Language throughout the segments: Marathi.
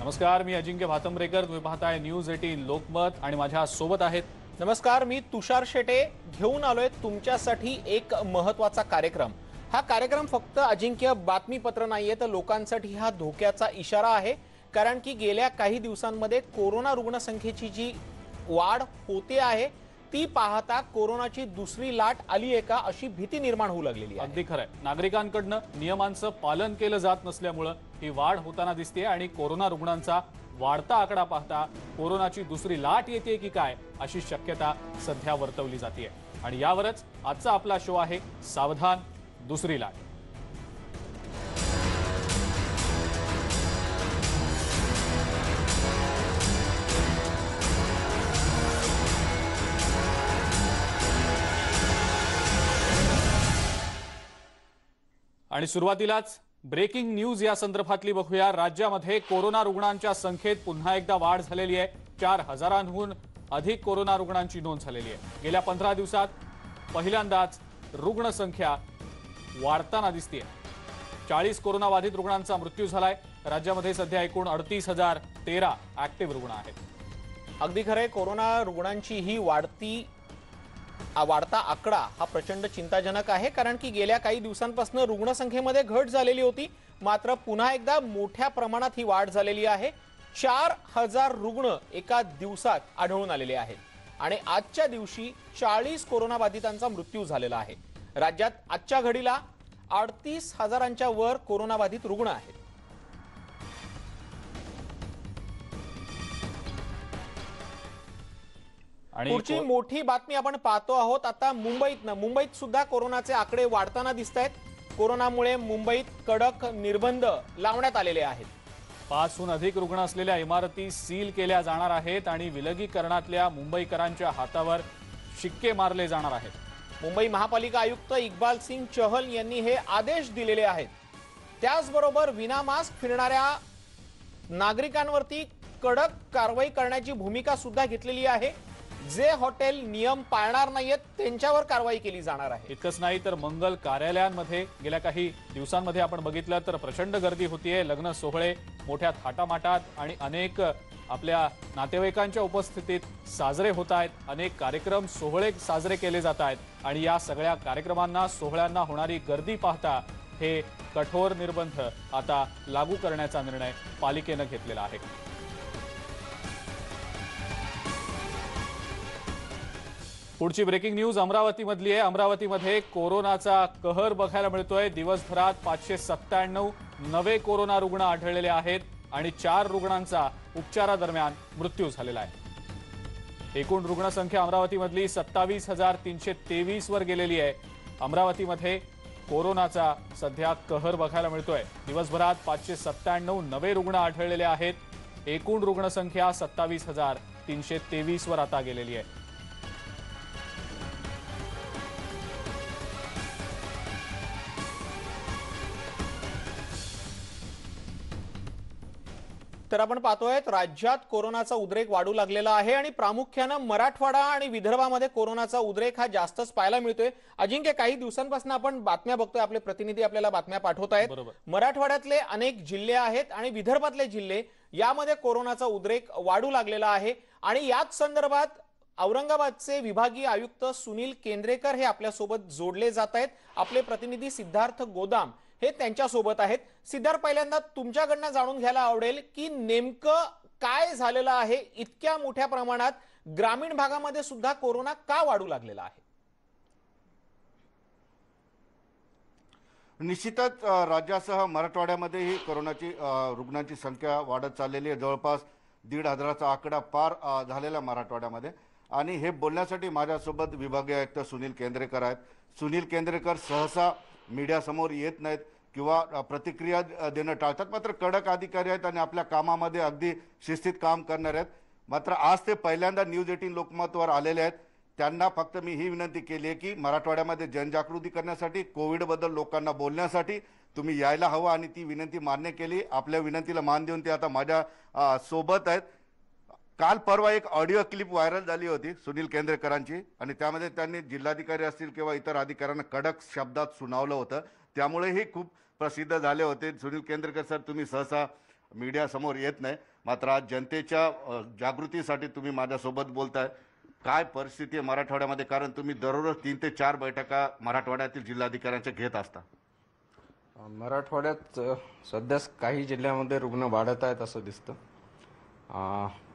नमस्कार, मी अजिंक्य भातंब्रेकर. तुम्ही पाहताय न्यूज 18 लोकमत आणि माझ्या सोबत आहेत. नमस्कार, मी तुषार शेटे. घेऊन आलोय तुमच्यासाठी एक महत्त्वाचा कार्यक्रम. हा कार्यक्रम फक्त अजिंक्य बातमीपत्र नाहीये, तर लोकांसाठी हा धोक्याचा इशारा आहे. कारण की गेल्या काही दिवसांमध्ये कोरोना रुग्णसंख्येची जी वाढ होते आहे ती पाहता कोरोनाची दुसरी लाट आली आहे का अशी भीती निर्माण होऊ लागलेली आहे. अगदी खरंय. नागरिकांकडनं नियमांचं पालन केलं जात नसल्यामुळे ही वाढ होताना दिसते आणि कोरोना रुग्णांचा वाढता आकडा पाहता कोरोनाची दुसरी लाट येते की काय अशी शक्यता सध्या वर्तवली जाते. आणि यावरच आजचा आपला शो आहे सावधान दुसरी लाट. आणि सुरुवातीलाच ब्रेकिंग न्यूज या संदर्भातली बघूया. राज्यामध्ये कोरोना रुग्णांच्या संख्येत पुन्हा एकदा वाढ झालेली आहे. 4,000हून अधिक कोरोना रुग्णांची नोंद झालेली आहे. गेल्या 15 दिवसात पहिल्यांदाच रुग्णसंख्या वाढताना दिसतेय. 40 कोरोना बाधित रुग्णांचा मृत्यू झालाय. राज्यामध्ये सध्या एकूण 38,013 ऍक्टिव्ह रुग्ण आहेत. अगदी खरंय. कोरोना रुग्णांची ही वाढता आकडा हा प्रचंड चिंताजनक आहे. कारण की गेल्या काही दिवसांपासून रुग्णसंख्येमध्ये घट झालेली होती, मात्र पुन्हा एकदा मोठ्या प्रमाणात ही वाढ झालेली आहे. 4,000 रुग्ण एका दिवसात आढळून आलेले आहेत आणि आजच्या दिवशी 40 कोरोना बाधितांचा मृत्यू झालेला आहे. राज्यात आजच्या घडीला 38,000च्या वर कोरोना बाधित रुग्ण आहेत. पुढची मोठी बातमी आपण पाहतो आहोत. आता मुंबईत सुद्धा कोरोनाचे आकडे वाढताना दिसत आहेत. कोरोनामुळे मुंबईत कडक निर्बंध लावण्यात आलेले आहेत. 5हून अधिक रुग्ण असलेल्या इमारती सील केल्या जाणार आहेत आणि विलगीकरणातल्या मुंबईकरांच्या हातावर शिक्के मारले जाणार आहेत. मुंबई महापालिका आयुक्त इक्बाल सिंग चहल यांनी हे आदेश दिलेले आहेत. त्याचबरोबर विनामास्क फिरणाऱ्या नागरिकांवरती कडक कारवाई करण्याची भूमिका सुद्धा घेतलेली आहे. जे हॉटेल नियम पाळणार नाहीत त्यांच्यावर कारवाई केली जाणार आहे. इतकंच नाही तर मंगल कार्यालयांमध्ये गेल्या काही दिवसांमध्ये आपण बघितलं तर प्रचंड गर्दी होतीये. लग्न सोहळे मोठ्या थाटामाटात आणि अनेक आपल्या नातेवाईकांच्या उपस्थितीत साजरे होत आहेत. अनेक कार्यक्रम सोहळे साजरे केले जात आहेत आणि या सगळ्या कार्यक्रमांना सोहळ्यांना होणारी गर्दी पाहता हे कठोर निर्बंध आता लागू करण्याचा निर्णय पालिकेनं घेतलेला आहे. पुढची ब्रेकिंग न्यूज अमरावतीमधली आहे. अमरावतीमध्ये कोरोनाचा कहर बघायला मिळतोय. दिवसभरात 597 नवे कोरोना रुग्ण आढळलेले आहेत आणि 4 रुग्णांचा उपचारादरम्यान मृत्यू झालेला आहे. एकूण रुग्णसंख्या अमरावतीमधली 27,323 वर गेलेली आहे. अमरावतीमध्ये कोरोनाचा सध्या कहर बघायला मिळतोय. दिवसभरात 597 नवे रुग्ण आढळलेले आहेत. एकूण रुग्णसंख्या 27,323 वर आता गेलेली आहे. तर आपण पाहतोय राज्यात कोरोनाचा उद्रेक वाढू लागलेला आहे आणि प्रामुख्याने मराठवाडा आणि विदर्भामध्ये कोरोनाचा उद्रेक हा जास्तच पाहायला मिळतोय. अजिंक्य, काही दिवसांपासून आपण बातम्या बघतोय, आपले प्रतिनिधी आपल्याला बातम्या पाठवत आहेत. मराठवाड्यातले अनेक जिल्हे आहेत आणि विदर्भातले जिल्हे यामध्ये कोरोनाचा उद्रेक वाढू लागलेला आहे. आणि याच संदर्भात औरंगाबादचे विभागीय आयुक्त सुनील केंद्रेकर हे आपल्यासोबत जोडले जात आहेत. आपले प्रतिनिधी सिद्धार्थ गोदाम हे त्यांच्यासोबत आहेत. सिद्धार्थ, पहिल्यांदा तुमच्याकडनं जाणून घ्यायला आवडेल की नेमकं काय झालेलं आहे. इतक्या मोठ्या प्रमाणात ग्रामीण भागामध्ये सुद्धा कोरोना का वाढू लागलेला आहे? निश्चितच राज्यासह मराठवाड्यामध्येही कोरोनाची रुग्णांची संख्या वाढत चाललेली आहे. जवळपास 1,500चा आकडा पार झालेला मराठवाड्यामध्ये. आणि हे बोलण्यासाठी माझ्यासोबत विभागीय आयुक्त सुनील केंद्रेकर आहेत. सुनील केंद्रेकर सहसा मीडियासमोर येत नाहीत किंवा प्रतिक्रिया देणं टाळतात, मात्र कडक अधिकारी आहेत आणि आपल्या कामामध्ये अगदी शिस्तीत काम करणार आहेत. मात्र आज ते पहिल्यांदा न्यूज 18 लोकमतवर आलेले आहेत. त्यांना फक्त मी ही विनंती केली आहे की मराठवाड्यामध्ये जनजागृती करण्यासाठी, कोविडबद्दल लोकांना बोलण्यासाठी तुम्ही यायला हवं आणि ती विनंती मान्य केली. आपल्या विनंतीला मान देऊन ते आता माझ्या सोबत आहेत. काल परवा एक ऑडिओ क्लिप व्हायरल झाली होती सुनील केंद्रेकरांची आणि त्यामध्ये त्यांनी जिल्हाधिकारी असतील किंवा इतर अधिकाऱ्यांना कडक शब्दात सुनावलं होतं. त्यामुळे हे खूप प्रसिद्ध झाले होते. सुनील केंद्रेकर सर, तुम्ही सहसा मीडिया समोर येत नाही, मात्र आज जनतेच्या जागृतीसाठी तुम्ही माझ्यासोबत बोलताय. काय परिस्थिती आहे मराठवाड्यामध्ये, कारण तुम्ही दररोज 3 ते 4 बैठका मराठवाड्यातील जिल्हाधिकाऱ्यांच्या घेत असता. मराठवाड्यात सध्या काही जिल्ह्यामध्ये रुग्ण वाढत आहेत असं दिसतं.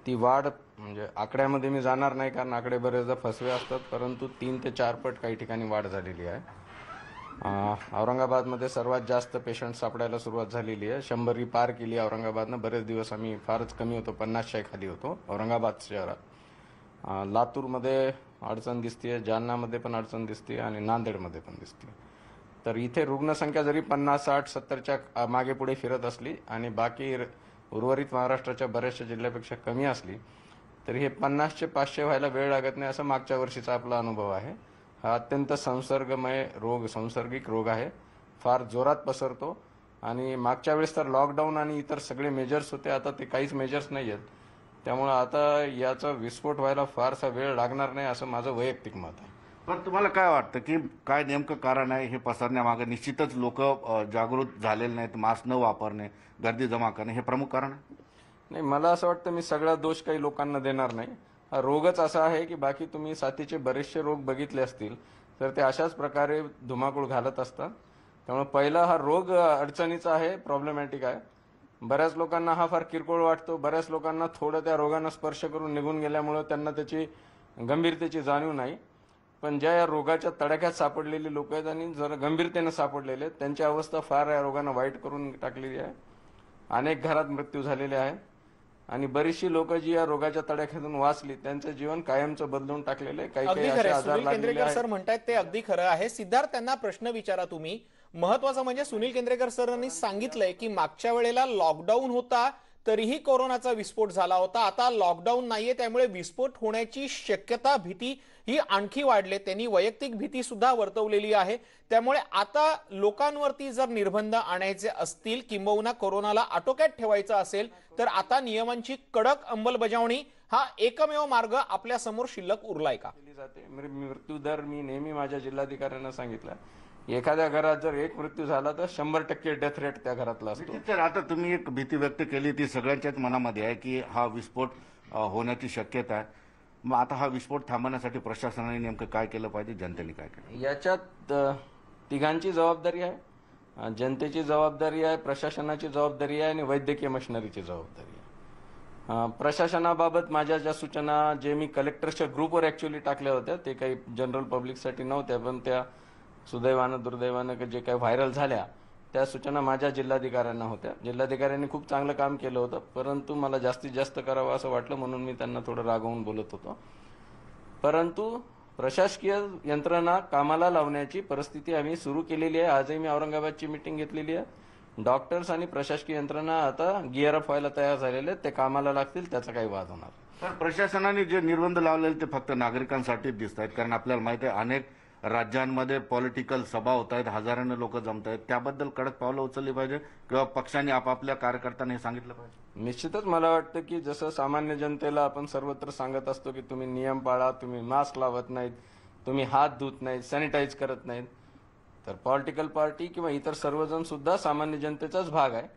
ती वाढ म्हणजे आकड्यामध्ये मी जाणार नाही, कारण आकडे बरेचदा फसवे असतात, परंतु 3 ते 4 पट काही ठिकाणी वाढ झालेली आहे. औरंगाबादमध्ये सर्वात जास्त पेशंट सापडायला सुरुवात झालेली आहे. 100 पार केली औरंगाबादनं. बरेच दिवस आम्ही फारच कमी होतो, 50च्या खाली होतो औरंगाबाद शहरात. लातूरमध्ये अडचण दिसते, जालन्यामध्ये पण अडचण दिसते आणि नांदेडमध्ये पण दिसते. तर इथे रुग्णसंख्या जरी 50, 60, 70च्या मागे पुढे फिरत असली आणि बाकी उर्वरित महाराष्ट्राच्या बऱ्याचशा जिल्ह्यापेक्षा कमी असली तरी हे 50चे 500 व्हायला वेळ लागत नाही, असं मागच्या वर्षीचा आपला अनुभव आहे. हा अत्यंत संसर्गिक रोग आहे, फार जोरात पसरतो. आणि मागच्या वेळेस तर लॉकडाऊन आणि इतर सगळे मेजर्स होते, आता ते काहीच मेजर्स नाही आहेत. त्यामुळे आता याचा विस्फोट व्हायला फारसा वेळ लागणार नाही, असं माझं वैयक्तिक मत आहे. पण तुम्हाला काय वाटतं की काय नेमकं कारण आहे हे पसरण्यामागे? निश्चितच लोक जागृत झालेले नाहीत. मास्क न वापरणे, गर्दी जमा करणे हे प्रमुख कारण आहे. नाही, मला असं वाटतं मी सगळा दोष काही लोकांना देणार नाही. हा रोगच असा आहे की बाकी तुम्ही साथीचे बरेचसे रोग बघितले असतील तर ते अशाच प्रकारे धुमाकूळ घालत असतात. त्यामुळे पहिला हा रोग अडचणीचा आहे, प्रॉब्लेमॅटिक आहे. बऱ्याच लोकांना हा फार किरकोळ वाटतो. बऱ्याच लोकांना थोडं त्या रोगांना स्पर्श करून निघून गेल्यामुळे त्यांना त्याची गंभीरतेची जाणीव नाही. पण ज्या या रोगाच्या तडाख्यात सापडलेली लोक आहेत आणि जरा गंभीरतेनं सापडलेले आहेत, त्यांची अवस्था फार या रोगांना वाईट करून टाकलेली आहे. अनेक घरात मृत्यू झालेले आहेत आणि बरीचशी लोक जी या रोगाच्या तडाख्यातून वाचली त्यांचं जीवन कायमचं बदलून टाकलेलं आहे. काही अगदी काही खरं असे आहे. आजार सुनील लागलेले केंद्रेकर आहेत. सर म्हणतायत ते अगदी खरं आहे. सिद्धार्थ, त्यांना प्रश्न विचारा तुम्ही. महत्वाचं म्हणजे सुनील केंद्रेकर सरांनी सांगितलंय की मागच्या वेळेला लॉकडाऊन होता तरीही कोरोनाचा विस्फोट झाला होता. आता लॉकडाऊन नाहीये, त्यामुळे विस्फोट होण्याची शक्यता, भीती ही आणखी वाढले. त्यांनी वैयक्तिक भीती सुद्धा वर्तवलेली आहे. त्यामुळे आता लोकांवरती जर निर्बंध आणायचे असतील किंबहुना कोरोनाला आटोक्यात ठेवायचं असेल तर आता नियमांची कडक अंमलबजावणी हा एकमेव मार्ग आपल्या समोर शिल्लक उरलाय का? मृत्यू दर मी नेहमी माझ्या जिल्हाधिकाऱ्यांना सांगितलं, एखाद्या घरात जर एक मृत्यू झाला तर 100% डेथ रेट त्या घरातला असतो. सर, आता तुम्ही एक भीती व्यक्त केली, ती सगळ्यांच्याच मनामध्ये आहे की हा विस्फोट होण्याची शक्यता आहे. मग आता हा विस्फोट थांबवण्यासाठी प्रशासनाने नेमकं काय केलं पाहिजे, जनतेने काय केलं? याच्यात तिघांची जबाबदारी आहे. जनतेची जबाबदारी आहे, प्रशासनाची जबाबदारी आहे आणि वैद्यकीय मशिनरीची जबाबदारी आहे. प्रशासनाबाबत माझ्या ज्या सूचना जे मी कलेक्टरच्या ग्रुपवर ऍक्च्युअली टाकल्या होत्या, ते काही जनरल पब्लिकसाठी नव्हत्या, पण त्या सुदैवानं दुर्दैवानं जे काही व्हायरल झाल्या त्या सूचना माझ्या जिल्हाधिकाऱ्यांना होत्या. जिल्हाधिकाऱ्यांनी खूप चांगलं काम केलं होतं, परंतु मला जास्तीत जास्त करावं असं वाटलं म्हणून मी त्यांना थोडं रागवून बोलत होतो. परंतु प्रशासकीय यंत्रणा कामाला लावण्याची परिस्थिती आम्ही सुरू केलेली आहे. आजही मी औरंगाबादची मीटिंग घेतलेली आहे. डॉक्टर्स आणि प्रशासकीय यंत्रणा आता गिअर अप व्हायला तयार झालेले आहेत. ते कामाला लागतील, त्याचा काही वाद होणार. तर प्रशासनाने जे निर्बंध लावलेले ते फक्त नागरिकांसाठीच दिसत आहेत, कारण आपल्याला माहिती आहे अनेक राज्यांमध्ये पॉलिटिकल सभा होत आहेत, हजारांनी लोक जमत आहेत. त्याबद्दल कडक पावलं उचलली पाहिजे किंवा पक्षांनी आपापल्या कार्यकर्त्यांना हे सांगितलं पाहिजे. निश्चितच मला वाटतं की जसं सामान्य जनतेला आपण सर्वत्र सांगत असतो की तुम्ही नियम पाळा, तुम्ही मास्क लावत नाहीत, तुम्ही हात धुत नाहीत, सॅनिटाईज करत नाहीत, तर पॉलिटिकल पार्टी किंवा इतर सर्वजण सुद्धा सामान्य जनतेचाच भाग आहे.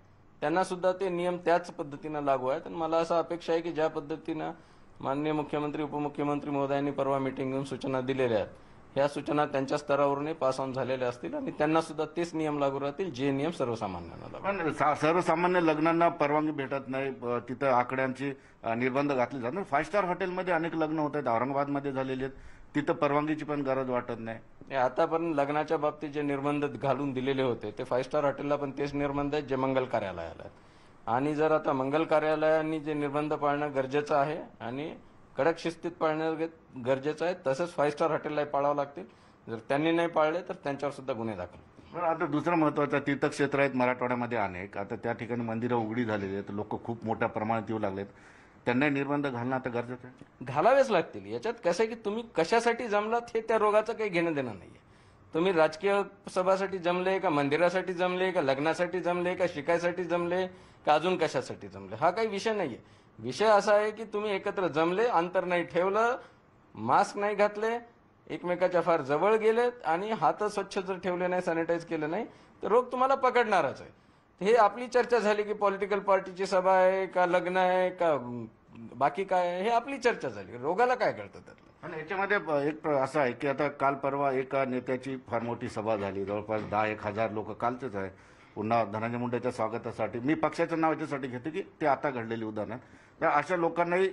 त्यांना सुद्धा ते नियम त्याच पद्धतीनं लागू आहेत. आणि मला असं अपेक्षा आहे की ज्या पद्धतीनं माननीय मुख्यमंत्री उपमुख्यमंत्री महोदयांनी परवा मीटिंग घेऊन सूचना दिलेल्या आहेत, ह्या सूचना त्यांच्या स्तरावरून पास ऑन झालेल्या असतील आणि त्यांना सुद्धा तेच नियम लागू राहतील जे नियम सर्वसामान्यांना लागू. पण सर्वसामान्य लग्नांना परवानगी भेटत नाही, तिथं आकड्यांची निर्बंध घातले जातात. 5 स्टार हॉटेलमध्ये अनेक लग्न होत आहेत, औरंगाबादमध्ये झालेले आहेत, तिथं परवानगीची पण गरज वाटत नाही. आतापर्यंत लग्नाच्या बाबतीत जे निर्बंध घालून दिलेले होते ते 5 स्टार हॉटेलला पण तेच निर्बंध आहेत जे मंगल कार्यालयाला आहेत. आणि जर आता मंगल कार्यालयांनी जे निर्बंध पाळणं गरजेचं आहे आणि कडक शिस्तीत पाळणं गरजेचं आहे, तसंच 5 स्टार हॉटेलला पाळावं लागतील. जर त्यांनी नाही पाळले तर त्यांच्यावर सुद्धा गुन्हे दाखल. पण आता दुसरं महत्वाचं तीर्थक्षेत्र आहेत मराठवाड्यामध्ये अनेक, आता त्या ठिकाणी मंदिरं उघडी झालेली आहेत, लोक खूप मोठ्या प्रमाणात येऊ लागलेत, त्यांना निर्बंध घालणं आता गरजेचं आहे. घालावेच लागतील. याच्यात कसं आहे की तुम्ही कशासाठी जमलात हे त्या रोगाचं काही घेणं देणं नाहीये. तुम्ही राजकीय सभासाठी जमले का, मंदिरासाठी जमले का, लग्नासाठी जमले का, शिकायसाठी जमले का, अजून कशासाठी जमले, हा काही विषय नाहीये. विषय असा आहे की तुम्ही एकत्र जमले, अंतर नाही ठेवलं, मास्क नाही घातले, एकमेकाच्या फार जवळ गेलेत आणि हात स्वच्छ जर ठेवले नाही, सॅनिटाईज केलं नाही तर रोग तुम्हाला पकडणारच आहे. हे आपली चर्चा झाली की पॉलिटिकल पार्टीची सभा आहे का लग्न आहे का बाकी काय आहे, हे आपली चर्चा झाली. रोगाला काय कळतं त्यातलं. आणि याच्यामध्ये एक असं आहे की आता काल परवा एका नेत्याची फार मोठी सभा झाली, जवळपास 10-1,000 लोक कालचेच आहे. पुन्हा धनंजय मुंडेच्या स्वागतासाठी मी पक्षाचं नाव याच्यासाठी घेतो की ते आता घडलेली उदाहरण. तर अशा लोकांनाही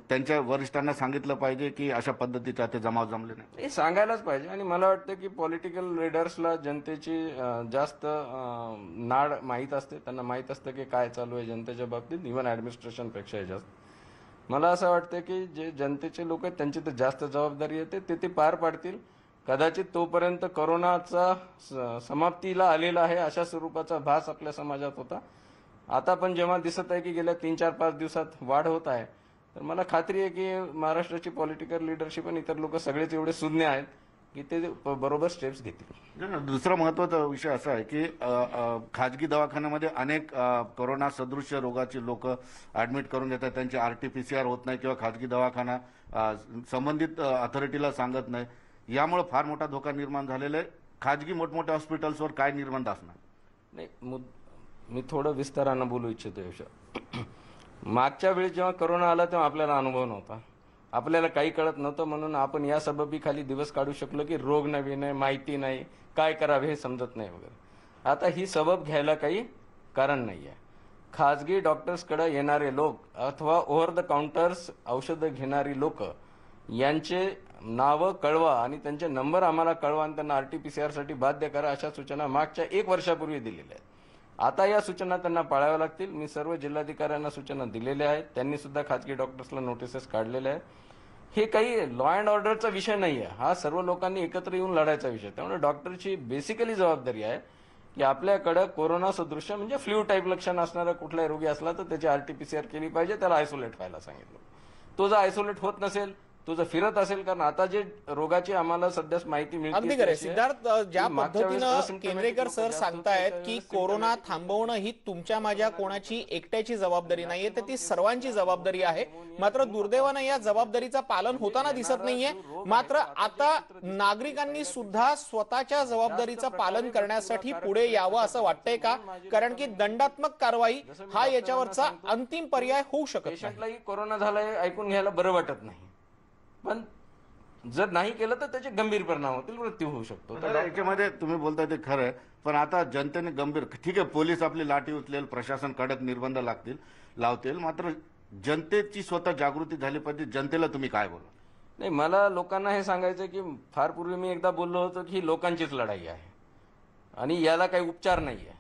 त्यांच्या वरिष्ठांना सांगितलं पाहिजे की अशा पद्धतीचा ते जमाव जमले नाही. हे सांगायलाच पाहिजे. आणि मला वाटतं की पॉलिटिकल लीडर्सला जनतेची जास्त नाड माहीत असते. त्यांना माहीत असतं की काय चालू आहे जनतेच्या बाबतीत, इव्हन ॲडमिनिस्ट्रेशनपेक्षा जास्त. मला असं वाटतं की जे जनतेचे लोक आहेत त्यांची तर जास्त जबाबदारी येते, ते पार पाडतील. कदाचित तोपर्यंत कोरोनाचा समाप्तीला आलेला आहे अशा स्वरूपाचा भास आपल्या समाजात होता. आता पण जेव्हा दिसत आहे की गेल्या 3-4-5 दिवसात वाढ होत आहे, तर मला खात्री आहे की महाराष्ट्राची पॉलिटिकल लिडरशिप आणि इतर लोक सगळेच एवढे सुज्ञ आहेत की ते बरोबर स्टेप्स घेतील. दुसरा महत्वाचा विषय असा आहे की खाजगी दवाखान्यामध्ये अनेक कोरोना सदृश्य रोगाची लोक ऍडमिट करून घेतात. त्यांचे RT-PCR होत नाही किंवा खाजगी दवाखाना संबंधित अथॉरिटीला सांगत नाही. यामुळे फार मोठा धोका निर्माण झालेला आहे. खाजगी मोठमोठ्या हॉस्पिटल्सवर काय निर्बंध असणार? नाही, मी थोडं विस्तारानं बोलू इच्छितो याविषयी. मागच्या वेळी जेव्हा कोरोना आला तेव्हा आपल्याला अनुभव नव्हता, आपल्याला काही कळत नव्हतं, म्हणून आपण या सबबी खाली दिवस काढू शकलो की रोग नवीन आहे, माहिती नाही, काय करावे हे समजत नाही वगैरे. आता ही सबब घ्यायला काही कारण नाही आहे. खाजगी डॉक्टर्सकडे येणारे लोक अथवा ओव्हर द काउंटर्स औषधं घेणारी लोक यांचे नावं कळवा आणि त्यांचे नंबर आम्हाला कळवा आणि त्यांना RT-PCR साठी बाध्य करा, अशा सूचना मागच्या 1 वर्षापूर्वी दिलेल्या आहेत. आता या सूचना त्यांना पाळाव्या लागतील. मी सर्व जिल्हाधिकाऱ्यांना सूचना दिलेल्या आहेत. त्यांनी सुद्धा खाजगी डॉक्टर्सला नोटिसेस काढलेल्या आहेत. हे काही लॉ अँड ऑर्डरचा विषय नाही आहे, हा सर्व लोकांनी एकत्र येऊन लढायचा विषय. त्यामुळे डॉक्टरची बेसिकली जबाबदारी आहे की आपल्याकडे कोरोना सदृश्य म्हणजे फ्लू टाईप लक्षण असणारा कुठलाही रोगी असला तर त्याची RT-PCR केली पाहिजे, त्याला आयसोलेट व्हायला सांगितलं. तो जर आयसोलेट होत नसेल, तो जर फिरत असेल, कारण आता जे रोगाची आम्हाला सध्या माहिती मिळते. अगदी खरं सिद्धार्थ, ज्या पद्धतीनं केंद्रेकर सर सांगतायत की कोरोना थांबवणं ही तुमच्या माझ्या कोणाची एकट्याची जबाबदारी नाहीये, तर ती सर्वांची जबाबदारी आहे. मात्र दुर्दैवानं या जबाबदारीचं पालन होताना दिसत नाहीये. मात्र आता नागरिकांनी सुद्धा स्वतःच्या जबाबदारीचं पालन करण्यासाठी पुढे यावं असं वाटतंय का? कारण की दंडात्मक कारवाई हा याच्यावरचा अंतिम पर्याय होऊ शकत नाही. पेशंटलाही कोरोना झालाय ऐकून घ्यायला बरं वाटत नाही, पण जर नाही केलं तर त्याचे गंभीर परिणाम होतील, मृत्यू होऊ शकतो. तर याच्यामध्ये तुम्ही बोलताय ते खरं आहे, पण आता जनतेने गंभीर, ठीक आहे पोलीस आपली लाठी उचलेल, प्रशासन कडक निर्बंध लावतील, मात्र जनतेची स्वतः जागृती झाली पाहिजे. जनतेला तुम्ही काय बोला? नाही, मला लोकांना हे सांगायचं की फार पूर्वी मी एकदा बोललो होतो की ही लोकांचीच लढाई आहे आणि याला काही उपचार नाही आहे.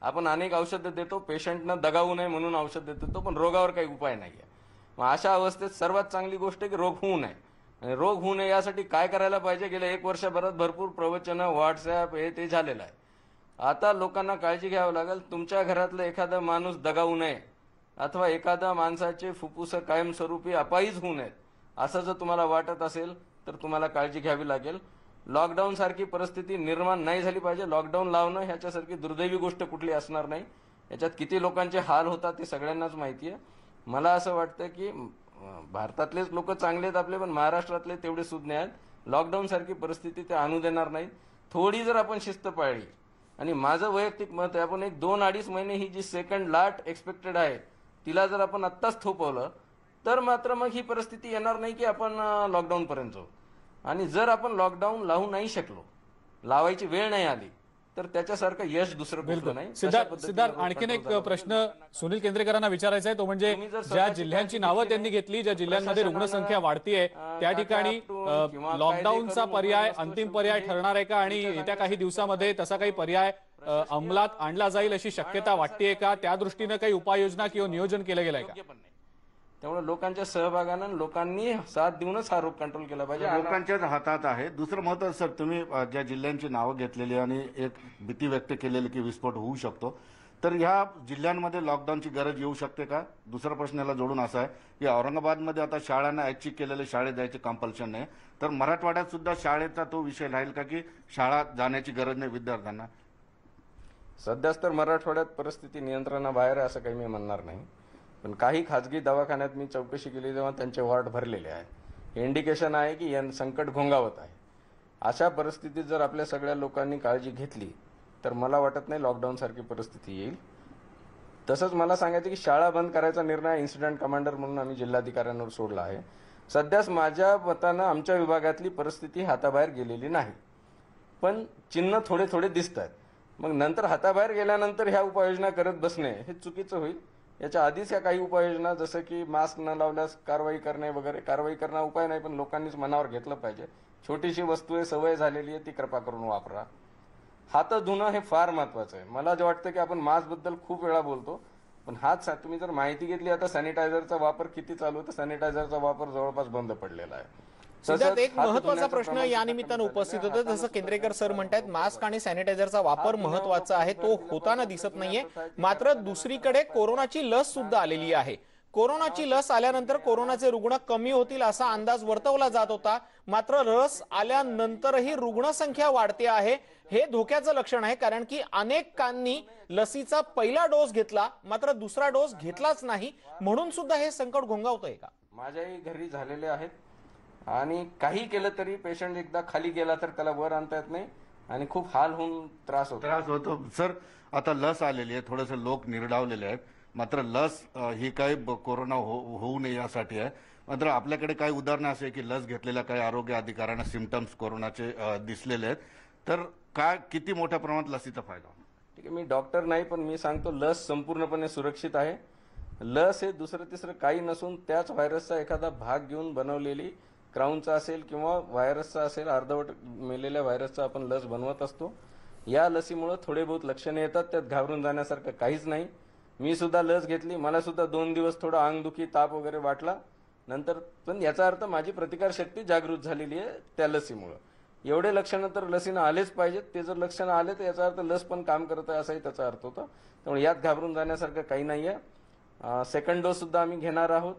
आपण अनेक औषधं देतो, पेशंटनं दगावू नये म्हणून औषध देतो, पण रोगावर काही उपाय नाही आहे. मग अशा अवस्थेत सर्वात चांगली गोष्ट आहे की रोग होऊ नये. आणि रोग होऊ नये यासाठी काय करायला पाहिजे? गेल्या 1 वर्षभरात भरपूर प्रवचनं, व्हॉट्सॲप हे ते झालेलं आहे. आता लोकांना काळजी घ्यावं लागेल. तुमच्या घरातलं एखादा माणूस दगावू नये अथवा एखादा माणसाचे फुफ्फुस कायमस्वरूपी अपाहिज होऊ नयेत असं जर तुम्हाला वाटत असेल तर तुम्हाला काळजी घ्यावी लागेल. लॉकडाऊन सारखी परिस्थिती निर्माण नाही झाली पाहिजे. लॉकडाऊन लावणं ह्याच्यासारखी दुर्दैवी गोष्ट कुठली असणार नाही. याच्यात किती लोकांचे हाल होतात ते सगळ्यांनाच माहिती आहे. मला असं वाटतं की भारतातलेच लोक चांगले आहेत आपले, पण महाराष्ट्रातले तेवढे सुज्ञ आहेत. लॉकडाऊन सारखी परिस्थिती ते आणू देणार नाहीत. थोडी जर आपण शिस्त पाळली, आणि माझं वैयक्तिक मत आहे, आपण एक 2-2.5 महिने ही जी सेकंड लाट एक्सपेक्टेड आहे तिला जर आपण आत्ताच थोपवलं तर मात्र मग ही परिस्थिती येणार नाही की आपण लॉकडाऊन पर्यंत जाऊ. आणि जर आपण लॉकडाऊन लावू नाही शकलो, लावायची वेळ नाही आली, तर त्याच्यासारखं यश दुसरं कुठलं नाही. सिद्धार्थ, आणखीन एक प्रश्न सुनील केंद्रेकरांना विचारायचा आहे, तो म्हणजे ज्या जिल्ह्यांची नावं त्यांनी घेतली, ज्या जिल्ह्यांमध्ये रुग्णसंख्या वाढतीये त्या ठिकाणी लॉकडाऊनचा पर्याय अंतिम पर्याय ठरणार आहे का? आणि येत्या काही दिवसामध्ये तसा काही पर्याय अंमलात आणला जाईल अशी शक्यता वाटतेय का? त्या दृष्टीनं काही उपाययोजना किंवा नियोजन केलं गेलंय का? त्यामुळे लोकांच्या सहभागानं लोकांनी साथ देऊनच हा रोग कंट्रोल केला पाहिजे. लोकांच्याच हातात आहे. दुसरं महत्त्वाचं सर, तुम्ही ज्या जिल्ह्यांची नावं घेतलेली आणि एक भीती व्यक्त केलेली की विस्फोट होऊ शकतो, तर ह्या जिल्ह्यांमध्ये लॉकडाऊनची गरज येऊ शकते का? दुसरा प्रश्न याला जोडून असा आहे की औरंगाबादमध्ये आता शाळांना ऐच्छिक केलेले शाळेत जायचे कंपल्शन नाही, तर मराठवाड्यात सुद्धा शाळेचा तो विषय राहील का की शाळा जाण्याची गरज नाही विद्यार्थ्यांना? सध्याच तर मराठवाड्यात परिस्थिती नियंत्रणाबाहेर आहे असं काही मी म्हणणार नाही, पण काही खाजगी दवाखान्यात मी चौकशी केली तेव्हा त्यांचे वॉर्ड भरलेले आहेत. इंडिकेशन आहे की संकट घोंगावत आहे. अशा परिस्थितीत जर आपल्या सगळ्या लोकांनी काळजी घेतली तर मला वाटत नाही लॉकडाऊन सारखी परिस्थिती येईल. तसंच मला सांगायचं की शाळा बंद करायचा निर्णय इन्सिडेंट कमांडर म्हणून आम्ही जिल्हाधिकाऱ्यांवर सोडला आहे. सध्याच माझ्या मतानं आमच्या विभागातली परिस्थिती हाताबाहेर गेलेली नाही, पण चिन्ह थोडे थोडे दिसत आहेत. मग नंतर हाताबाहेर गेल्यानंतर ह्या उपाययोजना करत बसणे हे चुकीचं होईल. याच्या आधीच या काही उपाययोजना जसं की मास्क न लावल्यास कारवाई करणे वगैरे, कारवाई करणं उपाय नाही, पण लोकांनीच मनावर घेतलं पाहिजे. छोटीशी वस्तू आहे, सवय झालेली आहे, ती कृपा करून वापरा. हात धुणं हे फार महत्वाचं आहे. मला जे वाटतं की आपण मास्क बद्दल खूप वेळा बोलतो, पण तुम्ही जर माहिती घेतली आता सॅनिटायझरचा वापर किती चालू आहे, तर सॅनिटायझरचा वापर जवळपास बंद पडलेला आहे. सिद्धार्थ, एक हात महत्वाचा धुण्याचं प्रश्न प्रमाण या निमित्तानं उपस्थित होता. जसं केंद्रेकर सर म्हणतात, मास्क आणि सॅनिटायझरचा वापर महत्वाचा आहे, तो होताना दिसत नाहीये. मात्र दुसरीकडे कोरोनाची लस सुद्धा आलेली आहे. कोरोनाची लस आल्यानंतर कोरोनाचे रुग्ण कमी होतील असा अंदाज वर्तवला जात होता. मात्र लस आल्यानंतरही रुग्णसंख्या वाढते आहे. हे धोक्याचं लक्षण आहे, कारण की अनेकांनी लसीचा पहिला डोस घेतला मात्र दुसरा डोस घेतलाच नाही, म्हणून सुद्धा हे संकट घोंगावतंय का? माझ्याही घरी झालेले आहेत आणि काही केलं तरी पेशंट एकदा खाली गेला तर त्याला वर आणता येत नाही आणि खूप हाल होऊन त्रास होतो. सर, आता लस आलेली आहे, थोडेसे लोक निर्डावलेले आहेत. मात्र लस ही काही कोरोना होऊ नये यासाठी आहे. मात्र आपल्याकडे काही उदाहरणं असे की लस घेतलेल्या काही आरोग्य अधिकाऱ्यांना सिम्पटम्स कोरोनाचे दिसलेले आहेत. तर काय किती मोठ्या प्रमाणात लसीचा फायदा? ठीक आहे, मी डॉक्टर नाही, पण मी सांगतो लस संपूर्णपणे सुरक्षित आहे. लस हे दुसरं तिसरं काही नसून त्याच व्हायरसचा एखादा भाग घेऊन बनवलेली, क्राऊनचा असेल किंवा व्हायरसचा असेल, अर्धवट मेलेल्या व्हायरसचा आपण लस बनवत असतो. या लसीमुळे थोडे बहुत लक्षणे येतात, त्यात घाबरून जाण्यासारखं काहीच नाही. मी सुद्धा लस घेतली, मला सुद्धा 2 दिवस थोडा अंगदुखी, ताप वगैरे वाटला नंतर, पण याचा अर्थ माझी प्रतिकारशक्ती जागृत झालेली आहे त्या लसीमुळे. एवढे लक्षणं तर लसीनं आलेच पाहिजेत. ते जर लक्षणं आले तर याचा अर्थ लस पण काम करत आहे असाही त्याचा अर्थ होता. त्यामुळे यात घाबरून जाण्यासारखं काही नाही आहे. सेकंड डोस सुद्धा आम्ही घेणार आहोत.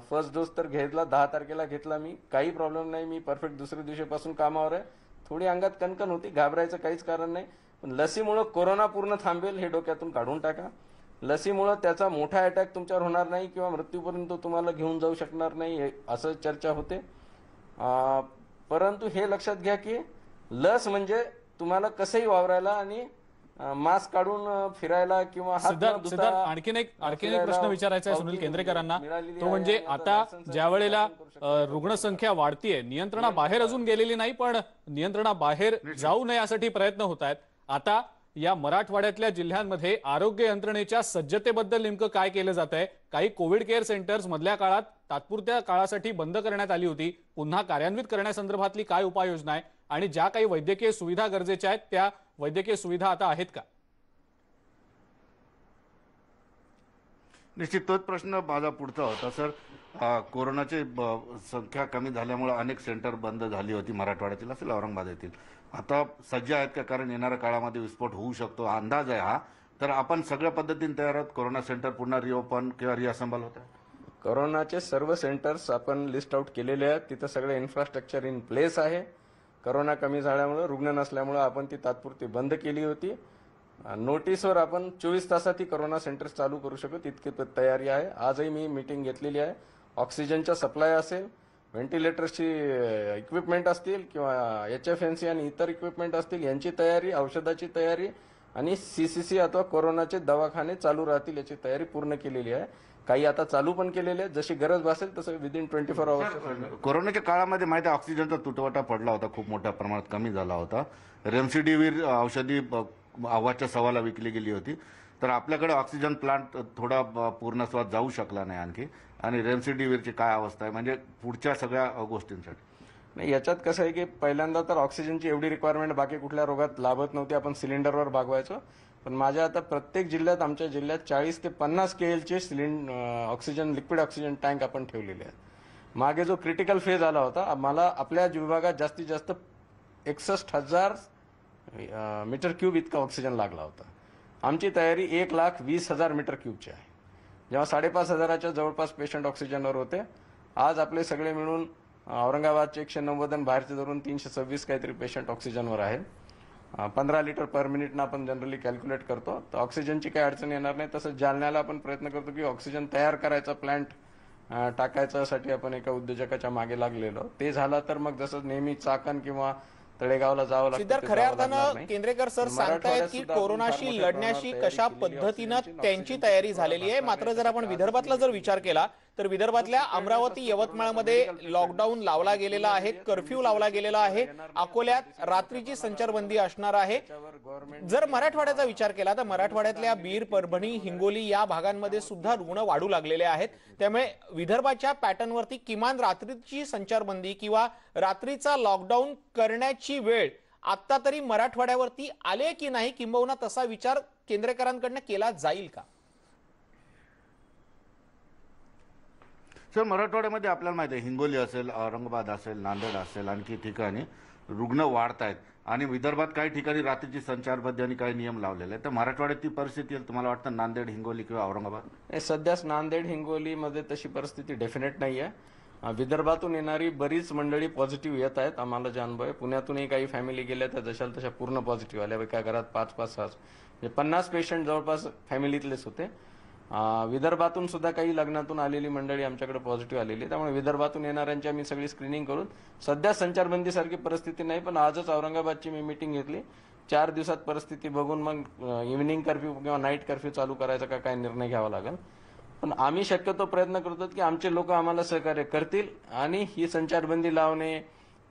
फर्स्ट डोस तर घेतला, 10 तारखेला घेतला मी, काही प्रॉब्लेम नाही. मी परफेक्ट दुसऱ्या दिवशीपासून कामावर आहे. थोडी अंगात कणकण होती, घाबरायचं काहीच कारण नाही. पण लसीमुळे कोरोना पूर्ण थांबेल हे डोक्यातून काढून टाका. लसीमुळे त्याचा मोठा अटॅक तुमच्यावर होणार नाही किंवा मृत्यूपर्यंत तुम्हाला घेऊन जाऊ शकणार नाही असं चर्चा होते. परंतु हे लक्षात घ्या की लस म्हणजे तुम्हाला कसंही वावरायला आणि मास्क काढून फिरायला किंवा सिद्धार्थ, आणखीन एक प्रश्न विचारायचा आहे सुनील केंद्रेकरांना. तो म्हणजे आता ज्या वेळेला रुग्णसंख्या वाढतीये, नियंत्रणाबाहेर अजून गेलेली नाही, पण नियंत्रणाबाहेर जाऊ नये यासाठी प्रयत्न होत आहेत. आता या मराठवाड्यातल्या जिल्ह्यांमध्ये आरोग्य यंत्रणेच्या सज्जतेबद्दल नेमकं काय केलं जात आहे? काही कोविड केअर सेंटर्स मधल्या काळात तात्पुरत्या काळासाठी बंद करण्यात आली होती, पुन्हा कार्यान्वित करण्यासंदर्भातली काय उपाययोजना आहे आणि ज्या काही वैद्यकीय सुविधा गरजेच्या आहेत त्या वैद्यकीय सुविधा आता आहेत का? निश्चित तोच प्रश्न माझा पुढचा होता सर. कोरोनाची संख्या कमी झाल्यामुळे अनेक सेंटर बंद झाली होती मराठवाड्यातील असेल, औरंगाबाद येथील. आता सज्ज आहेत का? कारण येणाऱ्या काळामध्ये विस्फोट होऊ शकतो अंदाज आहे हा. तर आपण सगळ्या पद्धतीने तयार आहोत? कोरोना सेंटर पुन्हा रिओपन किंवा रिअसेंबल होत आहे? कोरोनाचे सर्व सेंटर्स आपण लिस्ट आउट केलेले आहेत. तिथं सगळे इन्फ्रास्ट्रक्चर इन प्लेस आहे. कोरोना कमी झाल्यामुळे, रुग्ण नसल्यामुळे आपण ती तात्पुरती बंद केली होती. नोटीसवर आपण 24 तासात ही कोरोना सेंटर्स चालू करू शकतो, तितकी तयारी आहे. आजही मी मीटिंग घेतलेली आहे. ऑक्सिजनचा सप्लाय असेल, व्हेंटिलेटर्सची इक्विपमेंट असतील किंवा HFNC आणि इतर इक्विपमेंट असतील यांची तयारी, औषधाची तयारी आणि CCC अथवा कोरोनाचे दवाखाने चालू राहतील याची तयारी पूर्ण केलेली आहे. काही आता चालू पण केलेले आहेत. जशी गरज भासेल तसं विदिन 24 आवर्स. कोरोनाच्या काळामध्ये माहिती आहे ऑक्सिजनचा तुटवडा पडला होता, खूप मोठ्या प्रमाणात कमी झाला होता. रेमसिडिव्हिर औषधी आवाजच्या सवाला विकली गेली होती. तर आपल्याकडे ऑक्सिजन प्लांट थोडा पूर्णत्वास जाऊ शकला नाही आणखी, आणि रेमसिडिव्हिरची काय अवस्था आहे म्हणजे पुढच्या सगळ्या गोष्टींसाठी? नाही, याच्यात कसं आहे की पहिल्यांदा तर ऑक्सिजनची एवढी रिक्वायरमेंट बाकी कुठल्या रोगात लाभत नव्हती, आपण सिलेंडरवर भागवायचो. पण माझ्या आता प्रत्येक जिल्ह्यात, आमच्या जिल्ह्यात 40 ते 50 KLचे ऑक्सिजन, लिक्विड ऑक्सिजन टँक आपण ठेवलेले आहेत. मागे जो क्रिटिकल फेज आला होता, मला आपल्या विभागात जास्तीत जास्त 61,000 मीटर क्यूब इतका ऑक्सिजन लागला होता. आमची तयारी 1,20,000 मीटर क्यूबची आहे. जेव्हा 5,500च्या जवळपास पेशंट ऑक्सिजनवर होते, आज आपले सगळे मिळून औरंगाबादचे 190 आणि बाहेरचे धरून 326 काहीतरी पेशंट ऑक्सिजनवर आहेत. 15 लिटर पर मिनिटनं आपण जनरली कॅल्क्युलेट करतो. तर ऑक्सिजनची काही अडचण येणार नाही. तसंच जालन्याला आपण प्रयत्न करतो की ऑक्सिजन तयार करायचा प्लांट टाकायच्यासाठी आपण एका उद्योजकाच्या मागे लागलेलो. ते झालं तर मग जसं नेहमी चाकण किंवा तळेगावला जावं लागतं. सिद्धार्थ, ते खऱ्या जावं लागणार अर्थानं नाही. केंद्रेकर सर पण सांगतायत मराठवाड्यात की सुद्धा आपण फार कोरोनाशी मोठ्या लढण्याची प्रमाणावर कशा तयारी केलेली आहे. पद्धतीनं ऑक्सिजनची त्यांची तयारी झालेली आहे. मात्र जर आपण विदर्भातला जर विचार केला तर विदर्भातल्या अमरावती, यवतमाळमध्ये लॉकडाऊन लावला गेलेला आहे, कर्फ्यू लावला गेलेला आहे. अकोल्यात रात्रीची संचारबंदी असणार आहे. जर मराठवाड्याचा विचार केला तर मराठवाड्यातल्या बीड, परभणी, हिंगोली या भागांमध्ये सुद्धा रुग्ण वाढू लागलेले आहेत. त्यामुळे विदर्भाच्या पॅटर्नवरती किमान रात्रीची संचारबंदी किंवा रात्रीचा लॉकडाऊन करण्याची वेळ आता तरी मराठवाड्यावरती आले की नाही, किंबहुना तसा विचार केंद्रेकरांकडनं केला जाईल का? सर, मराठवाड्यामध्ये आपल्याला माहिती आहे, हिंगोली असेल, औरंगाबाद असेल, नांदेड असेल, आणखी ठिकाणी रुग्ण वाढत आहेत आणि विदर्भात काही ठिकाणी रात्रीची संचारबंदी आणि काही नियम लावलेले आहेत. तर मराठवाड्यात ती परिस्थिती तुम्हाला वाटतं नांदेड, हिंगोली किंवा औरंगाबाद? सध्याच नांदेड, हिंगोलीमध्ये तशी परिस्थिती डेफिनेट नाही आहे. विदर्भातून येणारी बरीच मंडळी पॉझिटिव्ह येत आहेत. आम्हाला जे अनुभव आहे, पुण्यातूनही काही फॅमिली गेल्या तर जशाल तशा पूर्ण पॉझिटिव्ह आल्या. एका घरात 5-5, 6 म्हणजे 50 पेशंट जवळपास फॅमिलीतलेच होते. विदर्भातून सुद्धा काही लग्नातून आलेली मंडळी आमच्याकडे पॉझिटिव्ह आलेली आहे. त्यामुळे विदर्भातून येणाऱ्यांची आम्ही सगळी स्क्रीनिंग करून सध्या संचारबंदीसारखी परिस्थिती नाही, पण आजच औरंगाबादची मी मीटिंग घेतली. 4 दिवसात परिस्थिती बघून मग इव्हिनिंग कर्फ्यू किंवा नाईट कर्फ्यू चालू करायचा का काय निर्णय घ्यावा लागेल. पण आम्ही शक्यतो प्रयत्न करतो की आमचे लोक आम्हाला सहकार्य करतील आणि ही संचारबंदी लावणे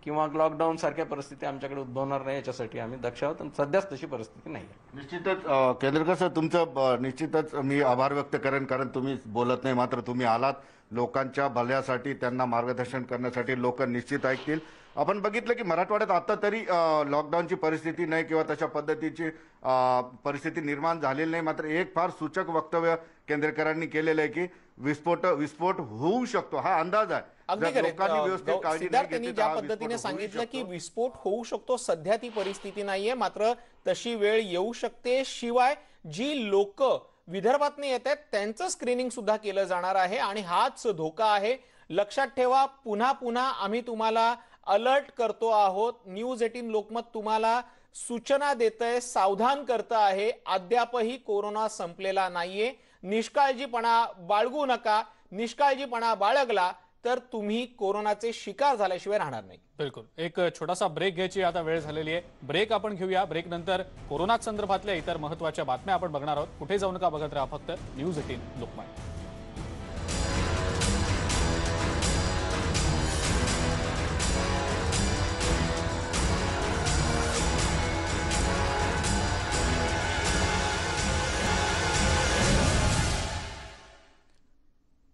किंवा लॉकडाऊन सारख्या परिस्थिती आमच्याकडे उद्भवणार नाही याच्यासाठी आम्ही दक्ष आहोत. आणि सध्याच तशी परिस्थिती नाही. निश्चितच केंद्रेकर सर, तुमचं निश्चितच मी आभार व्यक्त करेन, कारण तुम्ही बोलत नाही मात्र तुम्ही आलात लोकांच्या भल्यासाठी, त्यांना मार्गदर्शन करण्यासाठी. लोक निश्चित ऐकतील. आपण बघितलं की मराठवाड्यात आता तरी लॉकडाऊनची परिस्थिती नाही किंवा तशा पद्धतीची परिस्थिती निर्माण झालेली नाही. मात्र एक फार सूचक वक्तव्य केंद्रेकरांनी केलेलं आहे की विस्फोट होऊ शकतो, हा अंदाज आहे. अगदी जर लोकांनी व्यवस्थित काळजी सिद्धार्थ, नाही त्यांनी घेतली तर ज्या हा पद्धतीने विस्फोट होऊ सांगितलं की शकतो. विस्फोट होऊ शकतो, सध्या ती परिस्थिती नाहीये, मात्र तशी वेळ येऊ शकते. शिवाय जी लोक विदर्भातून येत आहेत त्यांचं स्क्रीनिंग सुद्धा केलं जाणार आहे आणि हाच धोका आहे. लक्षात ठेवा, पुन्हा पुन्हा आम्ही तुम्हाला अलर्ट करतो आहोत. न्यूज 18 लोकमत तुम्हाला सूचना देतंय, सावधान करतं आहे. अद्यापही कोरोना संपलेला नाहीये. निष्काळजीपणा बाळगू नका. निष्काळजीपणा बाळगला तर तुम्ही कोरोनाचे शिकार झाल्याशिवाय राहणार नाही. बिलकुल. एक छोटासा ब्रेक घ्यायची आता वेळ झालेली आहे. ब्रेक आपण घेऊया. ब्रेक नंतर कोरोना संदर्भातल्या इतर महत्त्वाच्या बातम्या आपण बघणार आहोत. कुठे जाऊ नका, बघत राहा फक्त न्यूज 18 लोकमत.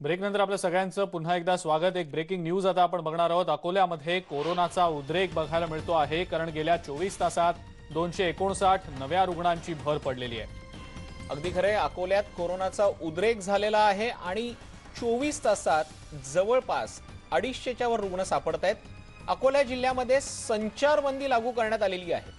ब्रेक नंतर आपल्या सगळ्यांचं पुन्हा एकदा स्वागत. एक ब्रेकिंग न्यूज आता आपण बघणार आहोत. अकोल्यामध्ये कोरोनाचा उद्रेक बघायला मिळतो आहे, कारण गेल्या 24 तासात 259 नव्या रुग्णांची भर पडलेली आहे. अगदी खरंय, अकोल्यात कोरोनाचा उद्रेक झालेला आहे आणि 24 तासात जवळपास 250च्या वर रुग्ण सापडत आहेत. अकोला जिल्ह्यामध्ये संचारबंदी लागू करण्यात आलेली आहे.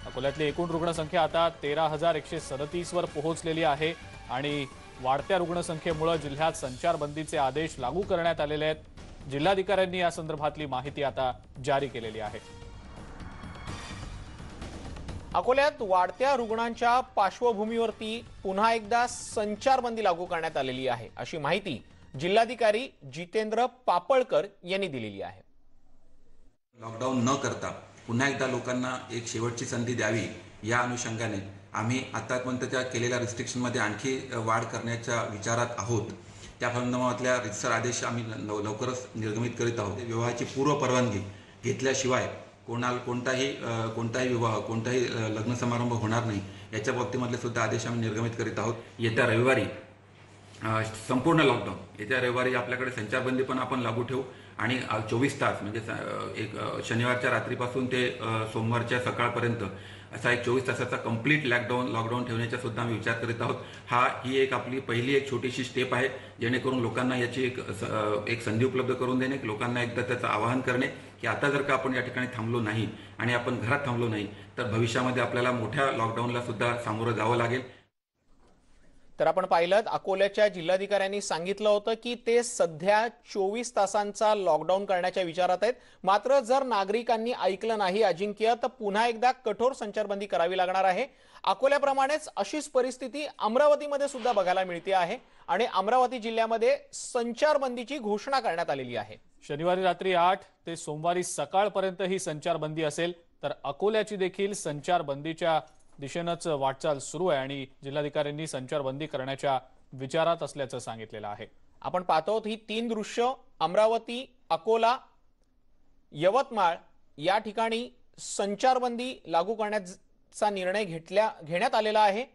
अकोल्यातली एकूण रुग्णसंख्या आता 13,137 वर पोहोचलेली आहे आणि वाढत्या रुग्णसंख्येमुळे जिल्ह्यात संचारबंदीचे आदेश लागू करण्यात आलेले आहेत. जिल्हाधिकाऱ्यांनी या संदर्भातली माहिती आता जारी केलेली आहे. अकोल्यात वाढत्या रुग्णांच्या पार्श्वभूमीवरती पुन्हा एकदा संचारबंदी लागू करण्यात आलेली आहे, अशी माहिती जिल्हाधिकारी जितेंद्र पापळकर यांनी दिलेली आहे. लॉकडाऊन न करता पुन्हा एकदा लोकांना एक शेवटची संधी द्यावी या अनुषंगाने आम्ही आतापर्यंत त्या केलेल्या रिस्ट्रिक्शनमध्ये आणखी वाढ करण्याच्या विचारात आहोत. त्या संदर्भातल्या रितसर आदेश आम्ही लवकरच निर्गमित करीत आहोत. विवाहाची पूर्व परवानगी घेतल्याशिवाय कोणताही विवाह, कोणताही लग्न समारंभ होणार नाही याच्या बाबतीमधले सुद्धा आदेश आम्ही निर्गमित करीत आहोत. येत्या रविवारी संपूर्ण लॉकडाऊन, येत्या रविवारी आपल्याकडे संचारबंदी पण आपण लागू ठेवू आणि 24 तास म्हणजे एक शनिवारच्या रात्रीपासून ते सोमवारच्या सकाळपर्यंत असा एक 24 तासाचा कंप्लीट लॉकडाऊन ठेवण्याचा सुद्धा आम्ही विचार करीत आहोत. ही एक आपली पहिली एक छोटीशी स्टेप आहे, जेणेकरून लोकांना याची एक संधी उपलब्ध करून देणे, लोकांना एकदा त्याचं आवाहन करणे की आता जर का आपण या ठिकाणी थांबलो नाही आणि आपण घरात थांबलो नाही तर भविष्यामध्ये आपल्याला मोठ्या लॉकडाऊनला सुद्धा सामोरं जावं लागेल. तर आपण पाहिलं, अकोल्याच्या जिल्हाधिकाऱ्यांनी सांगितलं होतं की ते सध्या 24 तासांचा लॉकडाऊन करण्याच्या विचारात आहेत. मात्र जर नागरिकांनी ऐकलं नाही अजिंक्य, तर पुन्हा एकदा कठोर संचारबंदी करावी लागणार आहे. अकोल्याप्रमाणेच अशीच परिस्थिती अमरावतीमध्ये सुद्धा बघायला मिळते आहे आणि अमरावती जिल्ह्यामध्ये संचारबंदीची घोषणा करण्यात आलेली आहे. शनिवारी रात्री 8 ते सोमवारी सकाळपर्यंत ही संचारबंदी असेल, तर अकोल्याची देखील संचारबंदीच्या दिशेनंच वाटचाल सुरू आहे आणि जिल्हाधिकाऱ्यांनी संचारबंदी करण्याच्या विचारात असल्याचं सांगितलेलं आहे. आपण पाहतो ही 3 दृश्य अमरावती, अकोला, यवतमाळ या ठिकाणी संचारबंदी लागू करण्याचा निर्णय घेण्यात आलेला आहे.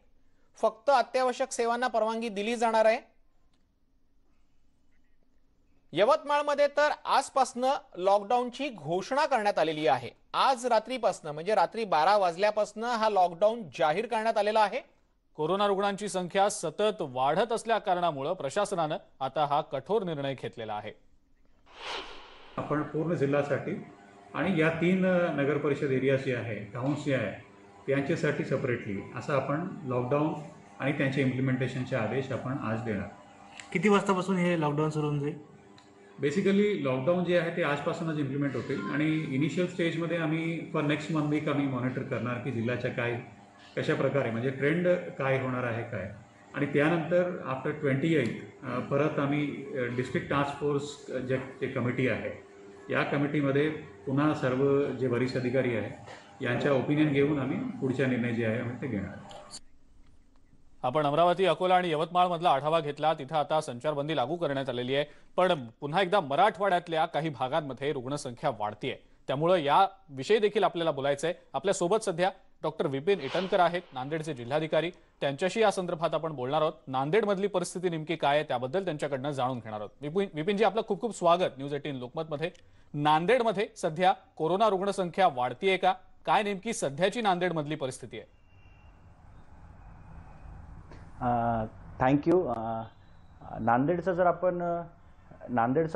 फक्त अत्यावश्यक सेवांना परवानगी दिली जाणार आहे. यवतमाळमध्ये तर आजपासून लॉकडाऊनची घोषणा करण्यात आलेली आहे. आज रात्रीपासून म्हणजे रात्री 12 वाजल्यापासून हा लॉकडाऊन जाहीर करण्यात आलेला आहे. कोरोना रुग्णांची संख्या सतत वाढत असल्या कारणामुळे प्रशासनानं आता हा कठोर निर्णय घेतलेला आहे. आपण पूर्ण जिल्ह्यासाठी आणि या 3 नगर परिषद एरिया जे आहे, टाउन्स जे आहे, त्यांच्यासाठी सेपरेटली असं आपण लॉकडाऊन आणि त्यांचे इम्प्लिमेंटेशनचे आदेश आपण आज देणार. किती वाजतापासून हे लॉकडाऊन सुरू होऊन जाईल? बेसिकली लॉकडाऊन जे आहे ते आजपासूनच इम्प्लिमेंट होतील आणि इनिशियल स्टेजमध्ये आम्ही फॉर नेक्स्ट 1 वीक आम्ही मॉनिटर करणार की जिल्ह्याच्या काय कशा प्रकारे म्हणजे ट्रेंड काय होणार आहे काय, आणि त्यानंतर आफ्टर 28 परत आम्ही डिस्ट्रिक्ट टास्क फोर्स जे कमिटी आहे या कमिटीमध्ये पुन्हा सर्व जे वरिष्ठ अधिकारी आहे यांच्या ओपिनियन घेऊन आम्ही पुढचा निर्णय जे आहे आम्ही ते घेणार. आपण अमरावती, अकोला आणि यवतमाळ मधला आढावा घेतला. तिथं आता संचारबंदी लागू करण्यात आलेली आहे, पण पुन्हा एकदा मराठवाड्यातल्या काही भागांमध्ये रुग्णसंख्या वाढतीये. त्यामुळे याविषयी देखील आपल्याला बोलायचंय. आपल्या सोबत सध्या डॉक्टर विपिन इटनकर आहेत, नांदेडचे जिल्हाधिकारी. त्यांच्याशी या संदर्भात आपण बोलणार आहोत. नांदेडमधली परिस्थिती नेमकी काय आहे त्याबद्दल त्यांच्याकडनं जाणून घेणार आहोत. विपिनजी, आपलं खूप खूप स्वागत न्यूज 18 लोकमतमध्ये. नांदेडमध्ये सध्या कोरोना रुग्णसंख्या वाढतीये का? काय नेमकी सध्याची नांदेडमधली परिस्थिती आहे? थँक्यू. नांदेडचं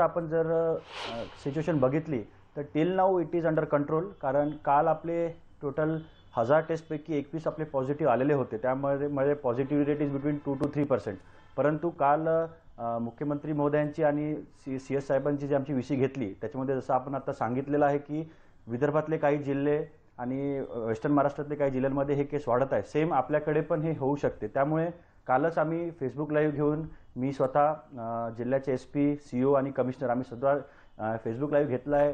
आपण जर सिच्युएशन बघितली तर till now it is under control. कारण काल आपले टोटल 1000 टेस्टपैकी 21 आपले पॉझिटिव्ह आलेले होते. त्यामध्ये positivity rate is between 2 to 3%. परंतु काल मुख्यमंत्री महोदयांची आणि CS साहेबांची जी आमची विशी घेतली त्याच्यामध्ये जसं आपण आता सांगितलेलं आहे की विदर्भातले काही जिल्हे आणि वेस्टर्न महाराष्ट्रातले काही जिल्ह्यांमध्ये हे केस वाढत आहे. सेम आपल्याकडे पण हे होऊ शकते. त्यामुळे कालच आम्ही फेसबुक लाईव्ह घेऊन मी स्वतः जिल्ह्याचे SP, CO आणि कमिशनर आम्ही सुद्धा फेसबुक लाईव्ह घेतला आहे.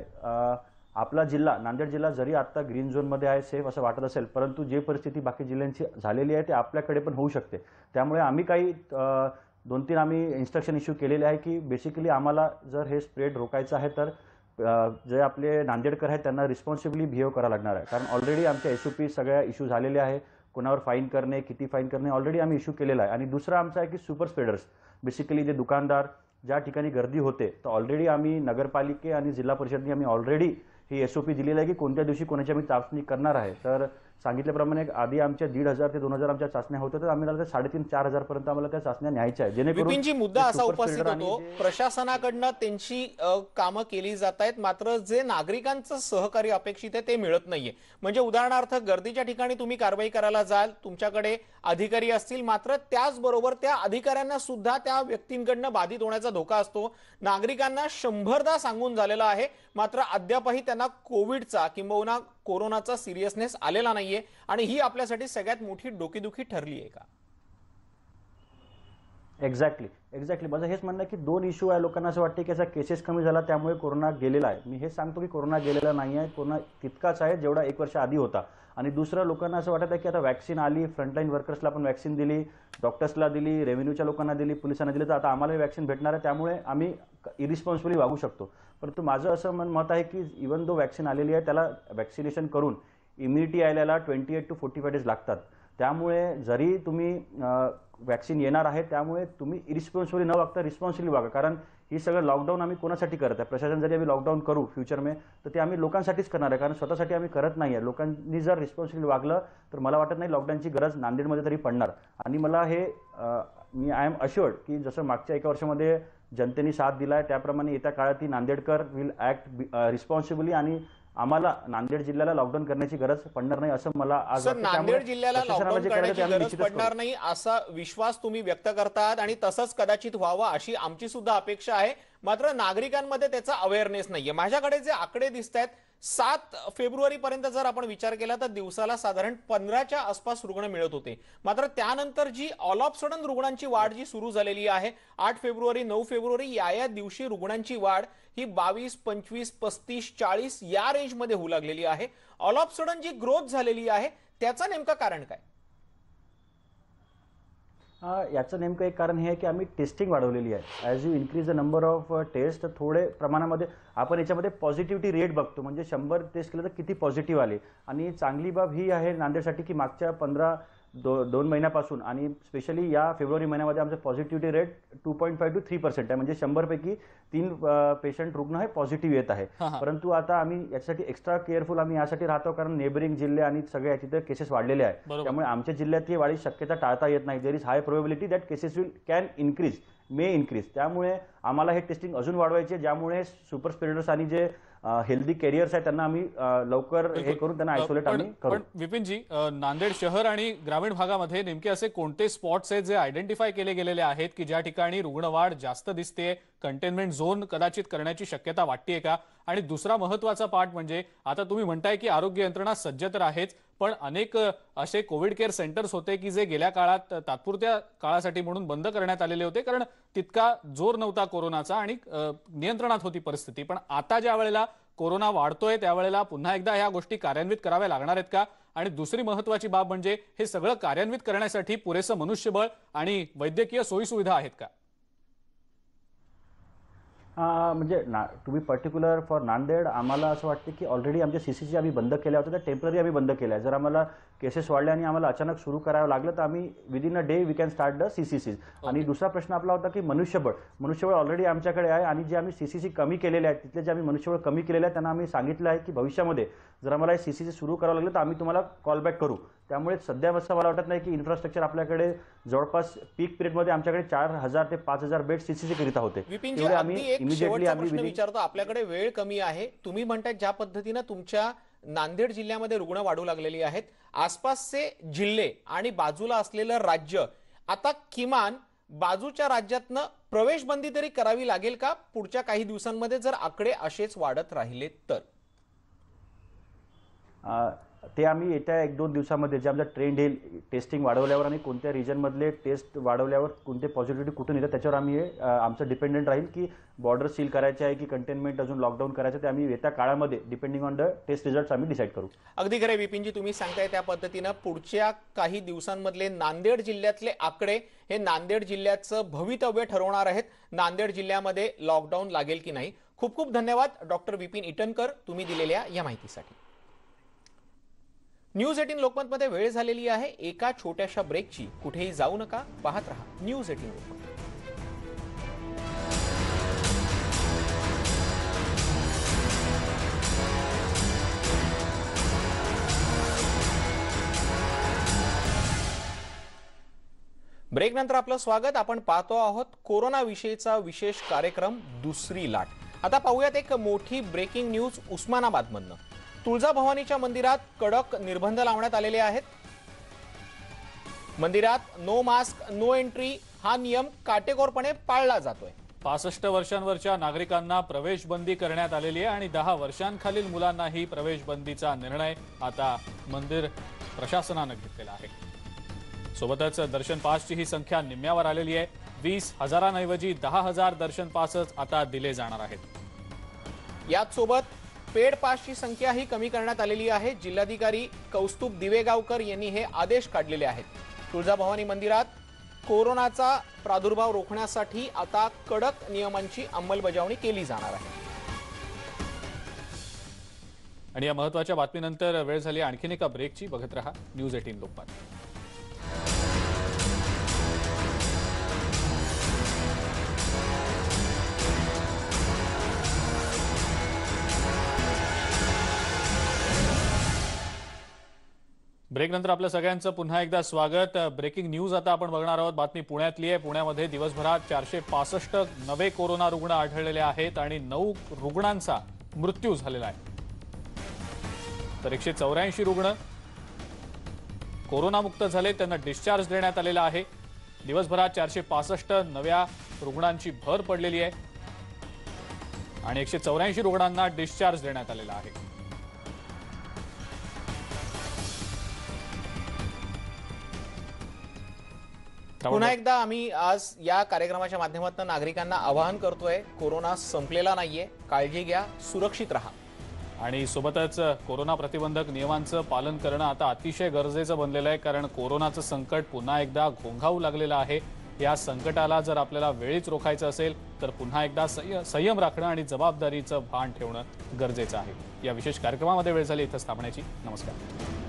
आपला जिल्हा नांदेड जिल्हा जरी आता ग्रीन झोनमध्ये आहे, सेफ असं वाटत असेल, परंतु जे परिस्थिती बाकी जिल्ह्यांची झालेली आहे ते आपल्याकडे पण होऊ शकते. त्यामुळे आम्ही काही 2-3 आम्ही इन्स्ट्रक्शन इश्यू केलेले आहे की बेसिकली आम्हाला जर हे स्प्रेड रोखायचं आहे तर जे आपले नांदेडकर आहेत त्यांना रिस्पॉन्सिबली बिहेव करावं लागणार आहे. कारण ऑलरेडी आमच्या SOP सगळ्या इश्यू झालेले आहे. कोणावर फाईन करणे, किती फाईन करणे ऑलरेडी आम्ही इश्यू केलेला आहे. आणि दुसरा आमचा आहे की सुपर स्प्रेडर्स, बेसिकली जे दुकानदार ज्या ठिकाणी गर्दी होते तर ऑलरेडी आम्ही नगरपालिके आणि जिल्हा परिषदनी आम्ही ऑलरेडी ही SOP दिलेली आहे की कोणत्या दिवशी कोणाची आम्ही चाचणी करणार आहे. तर सांगितल्याप्रमाणे आधी आमच्या 1500 ते 2000 आमच्या चाचण्या होत्या, तर आम्हाला 3,500-4,000 पर्यंत आम्हाला त्या चाचण्या न्यायच्या आहेत. विपिनजी, मुद्दा असा उपस्थित होतो, प्रशासनाकडनं त्यांची कामं केली जात आहेत, मात्र जे नागरिकांचं सहकार्य अपेक्षित आहे ते मिळत नाहीये. म्हणजे उदाहरणार्थ गर्दीच्या ठिकाणी तुम्ही कारवाई करायला जाल, तुमच्याकडे अधिकारी असतील, मात्र त्याचबरोबर त्या अधिकाऱ्यांना सुद्धा त्या व्यक्तींकडनं बाधित होण्याचा धोका असतो. नागरिकांना 100दा सांगून झालेलं आहे, मात्र अद्यापही त्यांना कोविडचा किंबहुना कोरोनाचा सिरियसनेस आलेला नाहीये. आणि ही आपल्यासाठी सगळ्यात मोठी डोकेदुखी ठरली आहे का? एक्झॅक्टली माझं हेच म्हणणं आहे की 2 इश्यू आहे. लोकांना असं वाटतं की याचा केसेस कमी झाला त्यामुळे कोरोना गेलेला आहे. मी हे सांगतो की कोरोना गेलेला नाही आहे. कोरोना तितकाच आहे जेवढा 1 वर्ष आधी होता. आणि दुसरं, लोकांना असं वाटत आहे की आता वॅक्सिन आली, फ्रंटलाईन वर्कर्सला पण वॅक्सिन दिली, डॉक्टर्सला दिली, रेव्हेन्यूच्या लोकांना दिली, पोलिसांना दिली, तर आता आम्हाला वॅक्सिन भेटणार आहे त्यामुळे आम्ही इरिस्पॉन्सिबली वागू शकतो. परंतु माझं असं मत आहे की इव्हन दो वॅक्सिन आलेली आहे त्याला वॅक्सिनेशन करून इम्युनिटी यायला 28 to 45 days लागतात. त्यामुळे जरी तुम्ही वॅक्सिन येणार आहे त्यामुळे तुम्ही इरिस्पॉन्सिबली न वागता रिस्पॉन्सिबली वागा. कारण ही सगळं लॉकडाऊन आम्ही कोणासाठी करत आहे? प्रशासन जरी आम्ही लॉकडाऊन करू फ्युचरमध्ये तर ते आम्ही लोकांसाठीच करणार आहे. कारण स्वतःसाठी आम्ही करत नाही आहे. लोकांनी जर रिस्पॉन्सिबली वागलं तर मला वाटत नाही लॉकडाऊनची गरज नांदेडमध्ये तरी पडणार. आणि मला हे मी आय एम अश्युअर्ड की जसं मागच्या 1 वर्षामध्ये जनतेने साथ दिला आहे त्याप्रमाणे येत्या काळातही नांदेडकर विल ॲक्ट रिस्पॉन्सिबली आणि आम्हाला नांदेड जिल्ह्याला लॉकडाऊन करण्याची गरज पडणार नाही असं मला आज वाटतं. नांदेड जिल्ह्याला लॉकडाऊन करण्याची गरज पडणार नाही असा विश्वास तुम्ही व्यक्त करतात आणि तसंच कदाचित व्हावं अशी आमची सुद्धा अपेक्षा आहे. मात्र नागरिकांमध्ये त्याचा अवेअरनेस नाहीये. माझ्याकडे जे आकडे दिसत आहेत 7 फेब्रुवारी पर्यंत जर आपण विचार केला तर दिवसाला साधारण 15च्या आसपास रुग्ण मिळत होते. मात्र त्यानंतर जी ऑल ऑफ सडन रुग्णांची वाढ जी सुरू झालेली आहे 8 फेब्रुवारी 9 फेब्रुवारी या दिवशी रुग्णांची वाढ ही 22, 25, 35, 40 या रेंजमध्ये होऊ लागलेली आहे. ऑल ऑफ सडन जी ग्रोथ झालेली आहे त्याचं नेमकं कारण काय? याचं नेमकं एक कारण हे आहे की आम्ही टेस्टिंग वाढवलेली आहे. As you increase the number of test तर थोडे प्रमाणामध्ये आपण याच्यामध्ये पॉझिटिव्हिटी रेट बघतो, म्हणजे 100 टेस्ट केलं तर किती पॉझिटिव्ह आले. आणि चांगली बाब ही आहे नांदेडसाठी की मागच्या 2 महिन्यापासून आणि स्पेशली या फेब्रुवारी महिन्यामध्ये आमचं पॉझिटिव्हिटी रेट 2.5 to 3% आहे, म्हणजे 100 पैकी 3 पेशंट रुग्ण हे पॉझिटिव्ह येत आहे. परंतु आता आम्ही याच्यासाठी एक्स्ट्रा केअरफुल आम्ही यासाठी राहतो कारण नेबरिंग जिल्हे आणि सगळे याचे केसेस वाढलेले आहेत. त्यामुळे आमच्या जिल्ह्यात ही वाढीची शक्यता टाळता येत नाही. There is high probability that cases can increase, may increase. त्यामुळे आम्हाला हे टेस्टिंग अजून वाढवायचे, ज्यामुळे सुपर स्प्रेडर्स आणि जे हेल्दी कॅरियर्स आहेत त्यांना आम्ही लवकर हे करून त्यांना आयसोलेट आम्ही करू. पण विपिनजी, नांदेड शहर आणि ग्रामीण भागामध्ये नेमके असे कोणते स्पॉट्स आहेत जे आयडेंटिफाय केले गेलेले आहेत की ज्या ठिकाणी रुग्णवाढ जास्त दिसते, कंटेनमेंट झोन कदाचित करण्याची शक्यता वाटतेय का? आणि दुसरा महत्त्वाचा पार्ट म्हणजे आता तुम्ही म्हणताय की आरोग्य यंत्रणा सज्ज तर आहेच, पण अनेक असे कोविड केअर सेंटर्स होते की जे गेल्या काळात तात्पुरत्या काळासाठी म्हणून बंद करण्यात आलेले होते कारण तितका जोर नव्हता कोरोनाचा आणि नियंत्रणात होती परिस्थिती. पण आता ज्या वेळेला कोरोना वाढतोय त्यावेळेला पुन्हा एकदा ह्या गोष्टी कार्यान्वित कराव्या लागणार आहेत का? आणि दुसरी महत्त्वाची बाब म्हणजे हे सगळं कार्यान्वित करण्यासाठी पुरेसं मनुष्यबळ आणि वैद्यकीय सोयीसुविधा आहेत का? म्हणजे to be particular for Nanded आम्हाला असं वाटतं की ऑलरेडी आमच्या CCC आम्ही बंद केल्या होत्या, त्या टेम्पररी आम्ही बंद केल्या. जर आम्हाला केसेस वाढले आणि आम्हाला अचानक सुरू करावं लागलं तर आम्ही within a day we can start the CCCs. आणि दुसरा प्रश्न आपला होता की मनुष्यबळ ऑलरेडी आमच्याकडे आहे आणि जे आम्ही CCC कमी केलेले आहेत तिथले जे आम्ही मनुष्यबळ कमी केलेले आहेत त्यांना आम्ही सांगितलं आहे की भविष्यामध्ये जर आम्हाला CCC सुरू करावं लागलं तर आम्ही तुम्हाला कॉल बॅक करू. त्यामुळे सध्या असं मला वाटत नाही की इन्फ्रास्ट्रक्चर आपल्याकडे जवळपास पीक पिरियडमध्ये आमच्याकडे 4000 ते 5000 बेड CCC करिता होते. विपिनजी, अगदी एक शेवटचा प्रश्न विचारतो, आपल्याकडे वेळ कमी आहे. तुम्ही म्हणताय ज्या पद्धतीने तुमच्या नांदेड जिल्ह्यामध्ये रुग्ण वाढू लागलेली आहेत, आसपासचे जिल्हे आणि बाजूला असलेलं राज्य आता किमान बाजूच्या राज्यातनं प्रवेशबंदी तरी करावी लागेल का पुढच्या काही दिवसांमध्ये जर आकडे असेच वाढत राहिले तर? ते आम्ही येत्या 1-2 दिवसामध्ये जे आमचा ट्रेंड येईल टेस्टिंग वाढवल्यावर आणि कोणत्या रिजनमधले टेस्ट वाढवल्यावर कोणते पॉझिटिव्हिटी कुठून येतात त्याच्यावर आम्ही आमचं डिपेंडेंट राहील की बॉर्डर सील करायचे आहे की कंटेनमेंट अजून लॉकडाऊन करायचं, ते आम्ही येत्या काळामध्ये depending on the test results आम्ही डिसाईड करू. अगदी खरे विपिनजी, तुम्ही सांगताय त्या पद्धतीनं पुढच्या काही दिवसांमधले नांदेड जिल्ह्यातले आकडे हे नांदेड जिल्ह्याचं भवितव्य ठरवणार आहेत. नांदेड जिल्ह्यामध्ये लॉकडाऊन लागेल की नाही. खूप खूप धन्यवाद डॉक्टर विपिन इटनकर तुम्ही दिलेल्या या माहितीसाठी. न्यूज 18 लोकमतमध्ये वेळ झालेली आहे एका छोट्याशा ब्रेकची. कुठेही जाऊ नका, पाहत रहा न्यूज 18 लोकमत. ब्रेक नंतर आपलं स्वागत. आपण पाहतो आहोत कोरोना विषयीचा विशेष कार्यक्रम दुसरी लाट. आता पाहूयात एक मोठी ब्रेकिंग न्यूज उस्मानाबादमधनं. तुळजाभवानीच्या मंदिरात कडक निर्बंध लावण्यात आलेले आहेत. मंदिरात नो मास्क नो एंट्री हा नियम काटेकोरपणे पाळला जातोय. 65 वर्षांवरच्या नागरिकांना प्रवेशबंदी करण्यात आलेली आहे आणि 10 वर्षांखालील मुलांनाही प्रवेशबंदीचा निर्णय आता मंदिर प्रशासनानं घेतलेला आहे. सोबतच दर्शन पासची ही संख्या निम्म्यावर आलेली आहे. 20,000 10,000 दर्शन पासच आता दिले जाणार आहेत. याच सोबत पेड पासची संख्या ही कमी करण्यात आलेली आहे. जिल्हाधिकारी कौस्तुभ दिवेगावकर यांनी हे आदेश काढलेले आहेत. तुळजाभवानी मंदिरात कोरोनाचा प्रादुर्भाव रोखण्यासाठी आता कडक नियमांची अंमलबजावणी केली जाणार आहे. आणि या महत्त्वाच्या बातमीनंतर वेळ झाली आणखीन एका ब्रेकची. बघत रहा न्यूज 18 लोकमत. ब्रेक नंतर आपल्या सगळ्यांचं पुन्हा एकदा स्वागत. ब्रेकिंग न्यूज आता आपण बघणार आहोत. बातमी पुण्यातली आहे. पुण्यामध्ये दिवसभरात 465 नवे कोरोना रुग्ण आढळलेले आहेत आणि 9 रुग्णांचा मृत्यू झालेला आहे. तर 184 रुग्ण कोरोनामुक्त झाले, त्यांना डिस्चार्ज देण्यात आलेला आहे. दिवसभरात 465 नव्या रुग्णांची भर पडलेली आहे. आणि 184 रुग्णांना डिस्चार्ज देण्यात आलेला आहे. पुन्हा एकदा आम्ही आज या कार्यक्रमाच्या माध्यमातून नागरिकांना आवाहन करतोय, कोरोना संपलेला नाहीये, काळजी घ्या, सुरक्षित राहा. आणि सोबतच कोरोना प्रतिबंधक नियमांचं पालन करणं आता अतिशय गरजेचं बनलेलं आहे, कारण कोरोनाचं संकट पुन्हा एकदा घोंघावू लागलेलं आहे. या संकटाला जर आपल्याला वेळीच रोखायचं असेल तर पुन्हा एकदा संयम राखणं आणि जबाबदारीचं भान ठेवणं गरजेचं आहे. या विशेष कार्यक्रमामध्ये वेळ झाली इथंच थांबण्याची. नमस्कार.